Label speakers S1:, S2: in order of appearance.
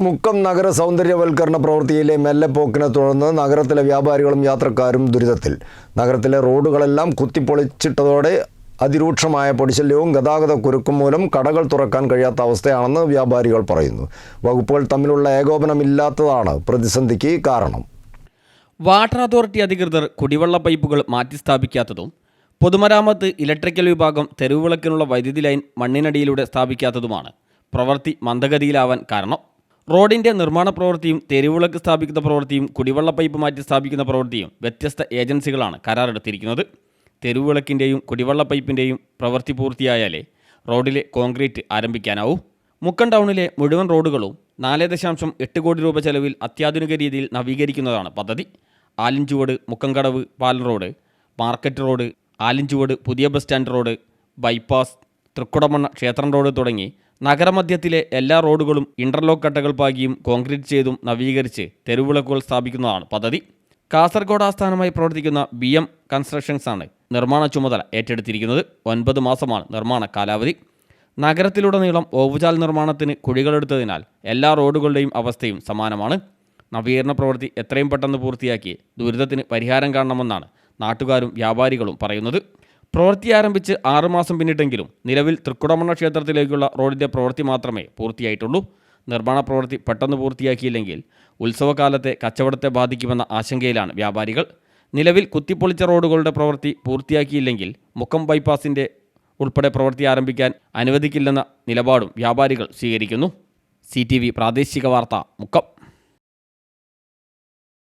S1: മുക്കം നഗര സൗന്ദര്യവൽക്കരണ പ്രവൃത്തിയിലെ മെല്ലെപ്പോക്കിനെ തുടർന്ന് നഗരത്തിലെ വ്യാപാരികളും യാത്രക്കാരും ദുരിതത്തിൽ. നഗരത്തിലെ റോഡുകളെല്ലാം കുത്തിപ്പൊളിച്ചിട്ടതോടെ അതിരൂക്ഷമായ പൊടിശല്യവും ഗതാഗതക്കുരുക്കും മൂലം കടകൾ തുറക്കാൻ കഴിയാത്ത അവസ്ഥയാണെന്ന് വ്യാപാരികൾ പറയുന്നു. വകുപ്പുകൾ തമ്മിലുള്ള ഏകോപനമില്ലാത്തതാണ് പ്രതിസന്ധിക്ക് കാരണം.
S2: വാട്ടർ അതോറിറ്റി അധികൃതർ കുടിവെള്ള പൈപ്പുകൾ മാറ്റിസ്ഥാപിക്കാത്തതും പൊതുമരാമത്ത് ഇലക്ട്രിക്കൽ വിഭാഗം തെരുവുവിളക്കിനുള്ള വൈദ്യുതി ലൈൻ മണ്ണിനടിയിലൂടെ സ്ഥാപിക്കാത്തതുമാണ് പ്രവൃത്തി മന്ദഗതിയിലാവാൻ കാരണം. റോഡിൻ്റെ നിർമ്മാണ പ്രവൃത്തിയും തെരുവുവിളക്ക് സ്ഥാപിക്കുന്ന പ്രവൃത്തിയും കുടിവെള്ള പൈപ്പ് മാറ്റി സ്ഥാപിക്കുന്ന പ്രവൃത്തിയും വ്യത്യസ്ത ഏജൻസികളാണ് കരാറെടുത്തിരിക്കുന്നത്. തെരുവുവിളക്കിൻ്റെയും കുടിവെള്ള പൈപ്പിൻ്റെയും പ്രവൃത്തി പൂർത്തിയായാലേ റോഡിലെ കോൺക്രീറ്റ് ആരംഭിക്കാനാവൂ. മുക്കം ടൗണിലെ മുഴുവൻ റോഡുകളും 4.8 കോടി രൂപ ചെലവിൽ അത്യാധുനിക രീതിയിൽ നവീകരിക്കുന്നതാണ് പദ്ധതി. ആലിൻചുവട് മുക്കംകടവ് പാലം റോഡ്, മാർക്കറ്റ് റോഡ്, ആലിൻചുവട് പുതിയ bus stand road, bypass, Thrikkudamanna ക്ഷേത്രം റോഡ് തുടങ്ങി നഗരമധ്യത്തിലെ എല്ലാ റോഡുകളും ഇൻ്റർലോക്ക് കട്ടകൾ പാകിയും കോൺക്രീറ്റ് ചെയ്തും നവീകരിച്ച് തെരുവുവിളക്കുകൾ സ്ഥാപിക്കുന്നതാണ് പദ്ധതി. കാസർഗോഡ് ആസ്ഥാനമായി പ്രവർത്തിക്കുന്ന BM കൺസ്ട്രക്ഷൻസാണ് നിർമ്മാണ ചുമതല ഏറ്റെടുത്തിരിക്കുന്നത്. 9 മാസമാണ് നിർമ്മാണ കാലാവധി. നഗരത്തിലുടനീളം ഓവുചാൽ നിർമ്മാണത്തിന് കുഴികളെടുത്തതിനാൽ എല്ലാ റോഡുകളുടെയും അവസ്ഥയും സമാനമാണ്. നവീകരണ പ്രവൃത്തി എത്രയും പെട്ടെന്ന് പൂർത്തിയാക്കി ദുരിതത്തിന് പരിഹാരം കാണണമെന്നാണ് നാട്ടുകാരും വ്യാപാരികളും പറയുന്നത്. പ്രവൃത്തി ആരംഭിച്ച് 6 മാസം പിന്നിട്ടെങ്കിലും നിലവിൽ തൃക്കുടമണ്ണ ക്ഷേത്രത്തിലേക്കുള്ള റോഡിൻ്റെ പ്രവൃത്തി മാത്രമേ പൂർത്തിയായിട്ടുള്ളൂ. നിർമ്മാണ പ്രവൃത്തി പെട്ടെന്ന് പൂർത്തിയാക്കിയില്ലെങ്കിൽ ഉത്സവകാലത്തെ കച്ചവടത്തെ ബാധിക്കുമെന്ന ആശങ്കയിലാണ് വ്യാപാരികൾ. നിലവിൽ കുത്തിപ്പൊളിച്ച റോഡുകളുടെ പ്രവൃത്തി പൂർത്തിയാക്കിയില്ലെങ്കിൽ മുക്കം ബൈപ്പാസിൻ്റെ ഉൾപ്പെടെ പ്രവൃത്തി ആരംഭിക്കാൻ അനുവദിക്കില്ലെന്ന നിലപാടും വ്യാപാരികൾ സ്വീകരിക്കുന്നു. CTV പ്രാദേശിക വാർത്ത, മുക്കം.